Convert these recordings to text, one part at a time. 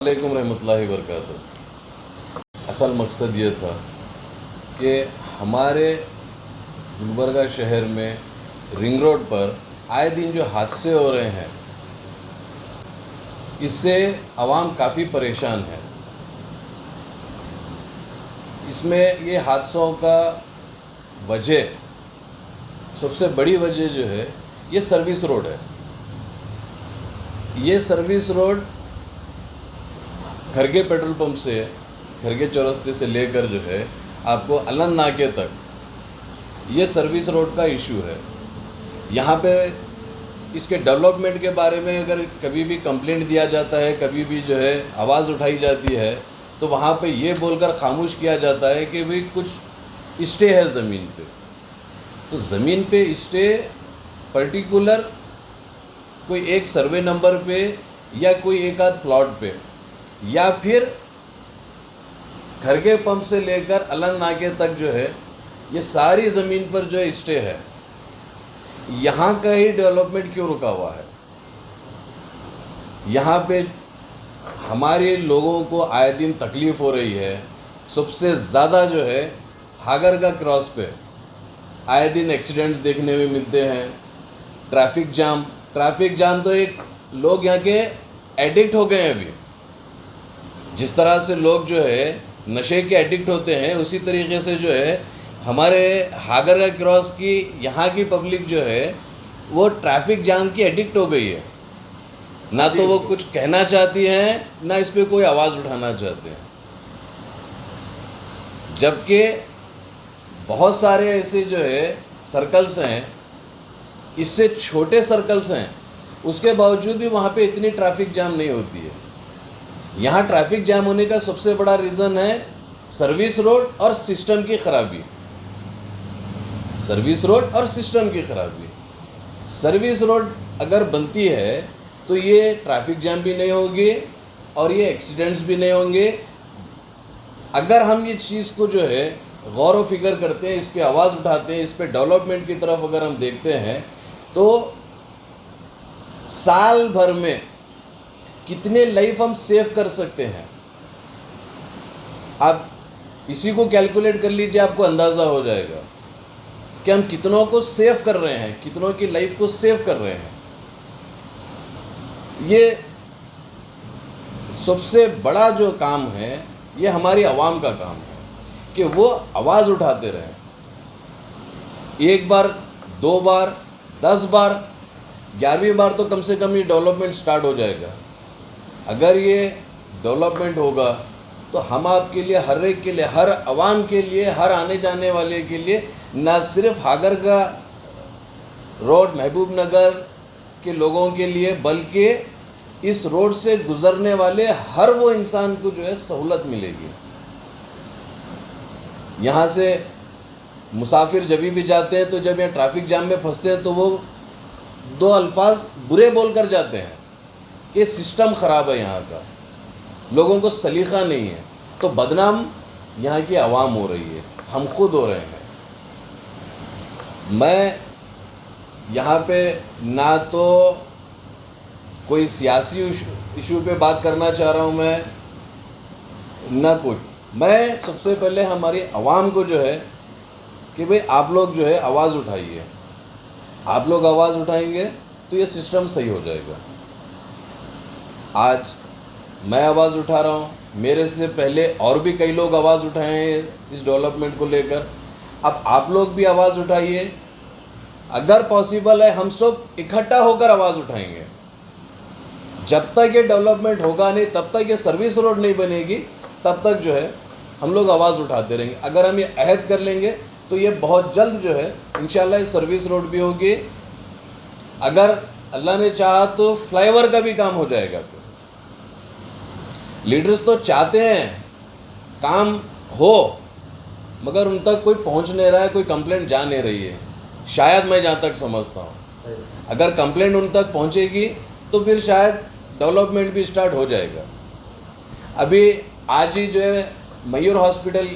अस्सलामुअलैकुम रहमतुल्लाहि वबरकातुहू। असल मकसद ये था कि हमारे गुलबर्गा शहर में रिंग रोड पर आए दिन जो हादसे हो रहे हैं, इससे आवाम काफ़ी परेशान है। इसमें ये हादसों का वजह, सबसे बड़ी वजह जो है, ये सर्विस रोड है। ये service road Kharge petrol pump से, खरगे चौरस्ते से लेकर जो है आपको अलन नाके तक, ये सर्विस रोड का इशू है। यहाँ पे इसके डेवलपमेंट के बारे में अगर कभी भी कंप्लेंट दिया जाता है, कभी भी जो है आवाज़ उठाई जाती है, तो वहाँ पे ये बोलकर खामोश किया जाता है कि भाई कुछ स्टे है ज़मीन पे। तो ज़मीन पे स्टे पर्टिकुलर कोई एक सर्वे नंबर पे या कोई एक आध प्लॉट पे, या फिर खरगे पंप से लेकर अलन नाके तक जो है ये सारी ज़मीन पर जो है स्टे है। यहाँ का ही डेवलपमेंट क्यों रुका हुआ है? यहाँ पे हमारे लोगों को आए दिन तकलीफ़ हो रही है। सबसे ज़्यादा जो है हागर का क्रॉस पे आए दिन एक्सीडेंट्स देखने में मिलते हैं। ट्रैफिक जाम तो एक लोग यहाँ के एडिक्ट हो गए हैं अभी। जिस तरह से लोग जो है नशे के एडिक्ट होते हैं, उसी तरीके से जो है हमारे हागर का क्रॉस की यहाँ की पब्लिक जो है वो ट्रैफिक जाम की एडिक्ट हो गई है। ना तो वो कुछ कहना चाहती हैं, ना इस पर कोई आवाज़ उठाना चाहते हैं। जबकि बहुत सारे ऐसे जो है सर्कल्स हैं, इससे छोटे सर्कल्स हैं, उसके बावजूद भी वहाँ पे इतनी ट्रैफिक जाम नहीं होती है। यहाँ ट्रैफिक जाम होने का सबसे बड़ा रीज़न है सर्विस रोड और सिस्टम की खराबी। सर्विस रोड और सिस्टम की खराबी। सर्विस रोड अगर बनती है तो ये ट्रैफिक जाम भी नहीं होगी और ये एक्सीडेंट्स भी नहीं होंगे। अगर हम ये चीज़ को जो है गौर व फिक्र करते हैं, इस पे आवाज़ उठाते हैं, इस पे डेवलपमेंट की तरफ अगर हम देखते हैं, तो साल भर में कितने लाइफ हम सेव कर सकते हैं। आप इसी को कैलकुलेट कर लीजिए, आपको अंदाज़ा हो जाएगा कि हम कितनों को सेव कर रहे हैं, कितनों की लाइफ को सेव कर रहे हैं। ये सबसे बड़ा जो काम है, ये हमारी आवाम का काम है कि वो आवाज़ उठाते रहें। एक बार, 2 बार, 10 बार, 11वीं बार तो कम से कम ये डेवलपमेंट स्टार्ट हो जाएगा। अगर ये डेवलपमेंट होगा तो हम आपके लिए, हर एक के लिए, हर आवाम के लिए, हर आने जाने वाले के लिए, ना सिर्फ हागर का रोड महबूब नगर के लोगों के लिए, बल्कि इस रोड से गुज़रने वाले हर वो इंसान को जो है सहूलत मिलेगी। यहाँ से मुसाफिर जब भी जाते हैं, तो जब यहाँ ट्रैफिक जाम में फंसते हैं, तो वो 2 अल्फाज बुरे बोल कर जाते हैं कि सिस्टम ख़राब है, यहाँ का लोगों को सलीका नहीं है। तो बदनाम यहाँ की आवाम हो रही है, हम खुद हो रहे हैं। मैं यहाँ पे ना तो कोई सियासी इशू पे बात करना चाह रहा हूँ, मैं ना कुछ। मैं सबसे पहले हमारी आवाम को जो है कि भाई आप लोग जो है आवाज़ उठाइए। आप लोग आवाज़ उठाएंगे तो ये सिस्टम सही हो जाएगा। आज मैं आवाज़ उठा रहा हूँ, मेरे से पहले और भी कई लोग आवाज़ उठाए हैं इस डेवलपमेंट को लेकर। अब आप लोग भी आवाज़ उठाइए। अगर पॉसिबल है, हम सब इकट्ठा होकर आवाज़ उठाएंगे। जब तक ये डेवलपमेंट होगा नहीं, तब तक ये सर्विस रोड नहीं बनेगी, तब तक जो है हम लोग आवाज़ उठाते रहेंगे। अगर हम ये अहद कर लेंगे तो ये बहुत जल्द जो है इंशाल्लाह सर्विस रोड भी होगी। अगर अल्लाह ने चाहा तो फ्लाईओवर का भी काम हो जाएगा। लीडर्स तो चाहते हैं काम हो, मगर उन तक कोई पहुंच नहीं रहा है, कोई कंप्लेंट जा नहीं रही है। शायद मैं जहाँ तक समझता हूँ, अगर कंप्लेंट उन तक पहुँचेगी तो फिर शायद डेवलपमेंट भी स्टार्ट हो जाएगा। अभी आज ही जो है मयूर हॉस्पिटल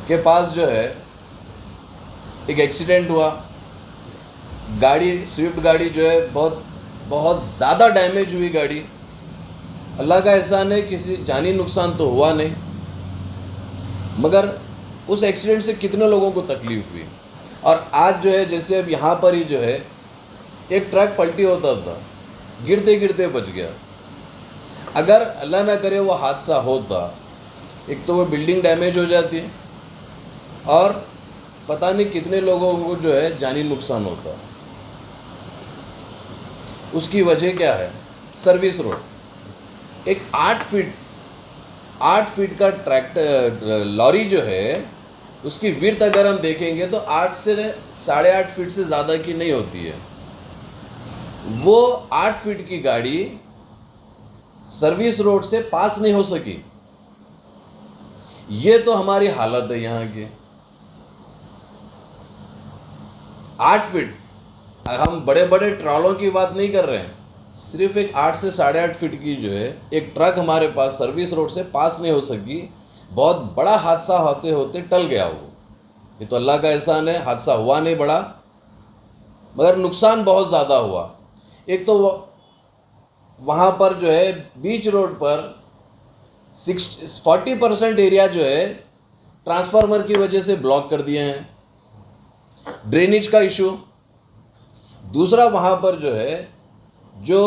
के पास जो है एक एक्सीडेंट हुआ। गाड़ी, स्विफ्ट गाड़ी जो है बहुत ज़्यादा डैमेज हुई गाड़ी। अल्लाह का एहसान है किसी जानी नुकसान तो हुआ नहीं, मगर उस एक्सीडेंट से कितने लोगों को तकलीफ हुई। और आज जो है जैसे अब यहाँ पर ही जो है एक ट्रक पलटी होता था, गिरते गिरते बच गया। अगर अल्लाह ना करे वो हादसा होता, एक तो वो बिल्डिंग डैमेज हो जाती है और पता नहीं कितने लोगों को जो है जानी नुकसान होता। उसकी वजह क्या है? Service road. एक 8 फीट का ट्रैक्टर लॉरी जो है उसकी विड्थ अगर हम देखेंगे तो 8 से 8.5 फीट से ज़्यादा की नहीं होती है। वो 8 फीट की गाड़ी सर्विस रोड से पास नहीं हो सकी। ये तो हमारी हालत है यहाँ की। 8 फीट, हम बड़े बड़े ट्रॉलों की बात नहीं कर रहे हैं, सिर्फ एक 8 से 8.5 फीट की जो है एक ट्रक हमारे पास सर्विस रोड से पास नहीं हो सकी। बहुत बड़ा हादसा होते होते टल गया वो। ये तो अल्लाह का एहसान है, हादसा हुआ नहीं बड़ा, मगर नुकसान बहुत ज़्यादा हुआ। एक तो वहाँ पर जो है बीच रोड पर 40% एरिया जो है ट्रांसफार्मर की वजह से ब्लॉक कर दिए हैं, ड्रेनेज का इशू। दूसरा वहाँ पर जो है जो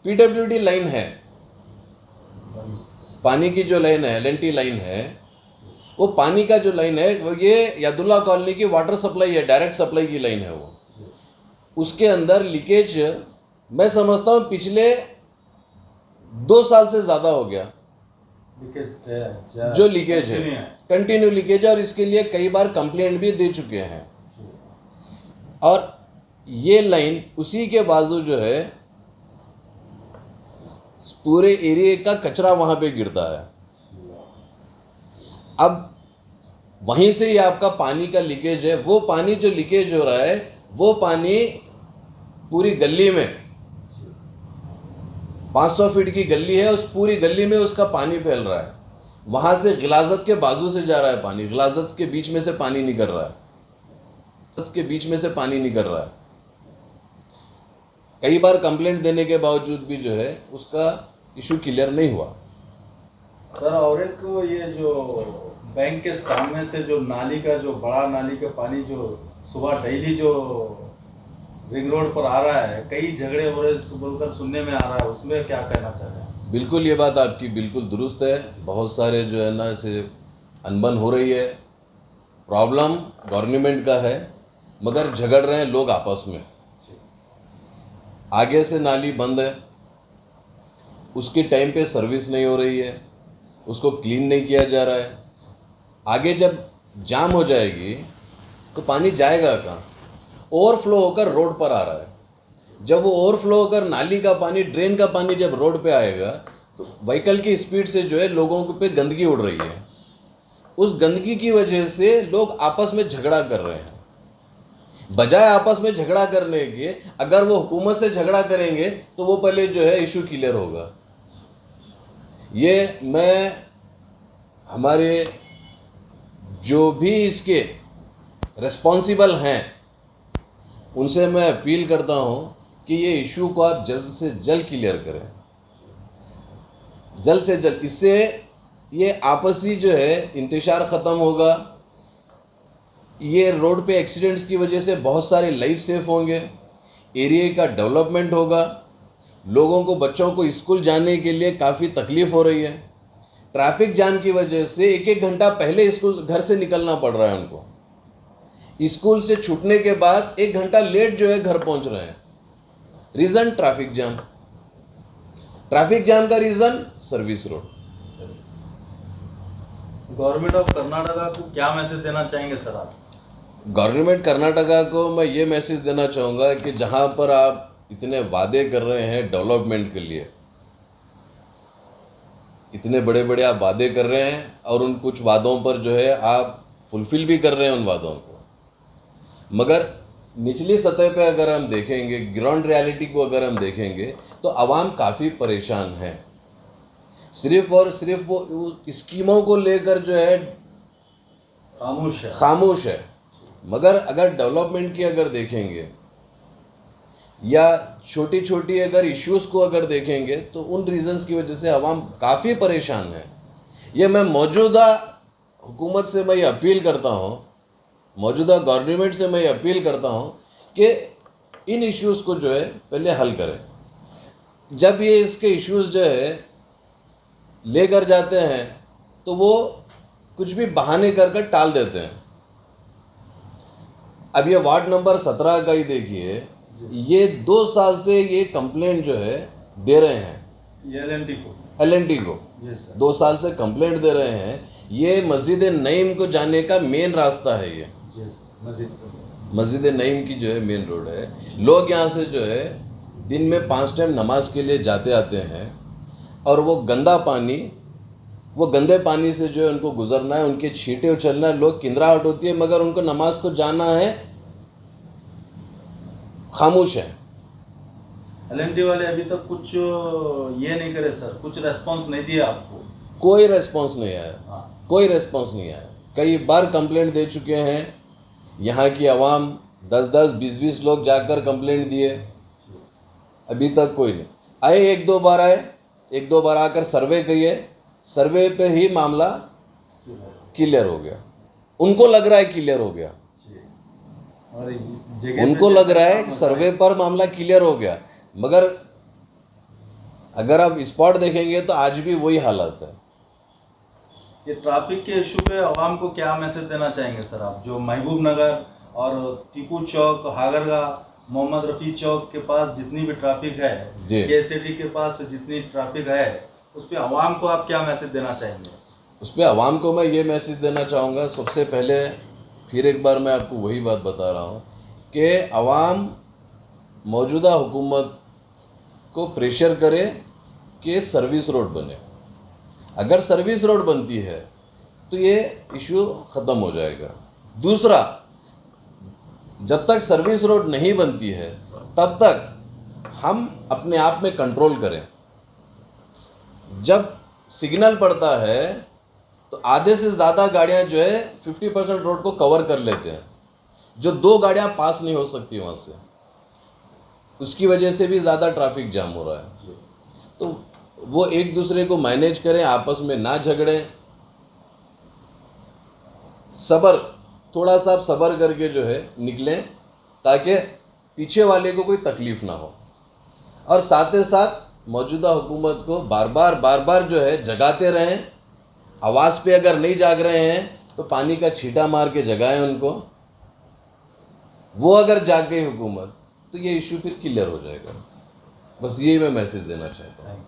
पीडब्ल्यूडी लाइन है, पानी की जो लाइन है, एलएनटी लाइन है, वो पानी का जो लाइन है वो ये यादुल्ला कॉलोनी की वाटर सप्लाई है, डायरेक्ट सप्लाई की लाइन है वो। उसके अंदर लीकेज मैं समझता हूँ पिछले 2 साल से ज़्यादा हो गया जो लीकेज है, कंटिन्यू लीकेज है। और इसके लिए कई बार कंप्लेंट भी दे चुके हैं। और ये लाइन उसी के बाजू जो है पूरे एरिया का कचरा वहाँ पे गिरता है। अब वहीं से ही आपका पानी का लीकेज है। वो पानी जो लीकेज हो रहा है वो पानी पूरी गली में 500 फीट की गली है, उस पूरी गली में उसका पानी फैल रहा है। वहाँ से गिलाजत के बाजू से जा रहा है पानी, गिलाजत के बीच में से पानी निकल रहा है, के बीच में से पानी निकल रहा है। कई बार कंप्लेंट देने के बावजूद भी जो है उसका इशू क्लियर नहीं हुआ। सर और एक ये जो बैंक के सामने से जो नाली का जो बड़ा नाली का पानी जो सुबह डेली जो रिंग रोड पर आ रहा है, कई झगड़े हो रहे बोलकर सुनने में आ रहा है, उसमें क्या कहना चाह रहे हैं? बिल्कुल ये बात आपकी बिल्कुल दुरुस्त है। बहुत सारे जो है ना इसे अनबन हो रही है। प्रॉब्लम गवर्नमेंट का है, मगर झगड़ रहे हैं लोग आपस में। आगे से नाली बंद है, उसके टाइम पे सर्विस नहीं हो रही है, उसको क्लीन नहीं किया जा रहा है। आगे जब जाम हो जाएगी तो पानी जाएगा कहाँ? ओवरफ्लो होकर रोड पर आ रहा है। जब वो ओवरफ्लो होकर नाली का पानी, ड्रेन का पानी जब रोड पे आएगा तो व्हीकल की स्पीड से जो है लोगों पे गंदगी उड़ रही है। उस गंदगी की वजह से लोग आपस में झगड़ा कर रहे हैं। बजाय आपस में झगड़ा करने के अगर वो हुकूमत से झगड़ा करेंगे तो वो पहले जो है इशू क्लियर होगा। ये मैं हमारे जो भी इसके रिस्पॉन्सिबल हैं उनसे मैं अपील करता हूँ कि ये इशू को आप जल्द से जल्द क्लियर करें, जल्द से जल्द। इससे ये आपसी जो है इंतशार ख़त्म होगा। ये रोड पे एक्सीडेंट्स की वजह से बहुत सारे लाइफ सेफ होंगे, एरिया का डेवलपमेंट होगा। लोगों को, बच्चों को स्कूल जाने के लिए काफ़ी तकलीफ़ हो रही है। ट्रैफिक जाम की वजह से 1-1 घंटा पहले स्कूल घर से निकलना पड़ रहा है उनको। स्कूल से छूटने के बाद 1 घंटा लेट जो है घर पहुंच रहे हैं। Reason traffic jam. Traffic jam का reason service road. Government of Karnataka को क्या मैसेज देना चाहेंगे सर आप? गवर्नमेंट कर्नाटका को मैं ये मैसेज देना चाहूँगा कि जहाँ पर आप इतने वादे कर रहे हैं डेवलपमेंट के लिए, इतने बड़े बड़े आप वादे कर रहे हैं और उन कुछ वादों पर जो है आप फुलफिल भी कर रहे हैं उन वादों को, मगर निचली सतह पे अगर हम देखेंगे, ग्राउंड रियलिटी को अगर हम देखेंगे तो आवाम काफ़ी परेशान है। सिर्फ और सिर्फ वो स्कीमों को लेकर जो है खामोश है। मगर अगर डेवलपमेंट की अगर देखेंगे या छोटी छोटी अगर इश्यूज़ को अगर देखेंगे तो उन रीज़न्स की वजह से आवाम काफ़ी परेशान है। ये मैं मौजूदा हुकूमत से मैं ये अपील करता हूँ, मौजूदा गवर्नमेंट से मैं ये अपील करता हूँ कि इन इश्यूज़ को जो है पहले हल करें। जब ये इसके इश्यूज़ जो है लेकर जाते हैं तो वो कुछ भी बहाने कर कर टाल देते हैं। अब ये वार्ड नंबर 17 का ही देखिए, ये 2 साल से ये कंप्लेंट जो है दे रहे हैं ये एलएनटी को। को यस सर। 2 साल से कंप्लेंट दे रहे हैं। ये मस्जिद नईम को जाने का मेन रास्ता है, ये मस्जिद नईम की जो है मेन रोड है। लोग यहाँ से जो है दिन में 5 टाइम नमाज के लिए जाते आते हैं और वो गंदे पानी से जो है उनको गुजरना है, उनके छींटे उछलना है, लोग किंदराहट होती है, मगर उनको नमाज को जाना है, खामोश है। एलएनटी वाले अभी तक कुछ ये नहीं करे सर, कुछ रेस्पॉन्स नहीं दिया आपको? कोई रेस्पॉन्स नहीं आया, हाँ। कोई रेस्पॉन्स नहीं आया। कई बार कंप्लेंट दे चुके हैं, यहाँ की आवाम 10-10, 20-20 लोग जाकर कंप्लेंट दिए, अभी तक कोई नहीं आए। एक दो बार आकर सर्वे किए, सर्वे पे ही मामला क्लियर हो गया। उनको लग रहा है क्लियर हो गया, और जगह उनको पे लग रहा है काम कि होता सर्वे पर मामला क्लियर हो गया, मगर अगर आप स्पॉट देखेंगे तो आज भी वही हालत है। ये ट्रैफिक के इशू पे आवाम को क्या मैसेज देना चाहेंगे सर आप, जो महबूब नगर और टीपू चौक, हागरगा, मोहम्मद रफ़ी चौक के पास जितनी भी ट्रैफिक है, जी। केसीटी के पास जितनी ट्रैफिक है, उस पे आवाम को आप क्या मैसेज देना चाहेंगे? उस पर आवाम को मैं ये मैसेज देना चाहूँगा, सबसे पहले फिर एक बार मैं आपको वही बात बता रहा हूँ कि आवाम मौजूदा हुकूमत को प्रेशर करे कि सर्विस रोड बने। अगर सर्विस रोड बनती है तो ये इशू ख़त्म हो जाएगा। दूसरा, जब तक सर्विस रोड नहीं बनती है तब तक हम अपने आप में कंट्रोल करें। जब सिग्नल पड़ता है तो आधे से ज़्यादा गाड़ियां जो है 50% रोड को कवर कर लेते हैं, जो 2 गाड़ियां पास नहीं हो सकती वहाँ से, उसकी वजह से भी ज़्यादा ट्रैफिक जाम हो रहा है। तो वो एक दूसरे को मैनेज करें, आपस में ना झगड़ें, थोड़ा सा आप सब्र करके जो है निकलें ताकि पीछे वाले को कोई तकलीफ़ ना हो। और साथ ही साथ मौजूदा हुकूमत को बार बार जो है जगाते रहें। आवाज़ पे अगर नहीं जाग रहे हैं तो पानी का छींटा मार के जगाएं उनको। वो अगर जाग गई हुकूमत तो ये इशू फिर क्लियर हो जाएगा। बस यही मैं मैसेज देना चाहता हूँ।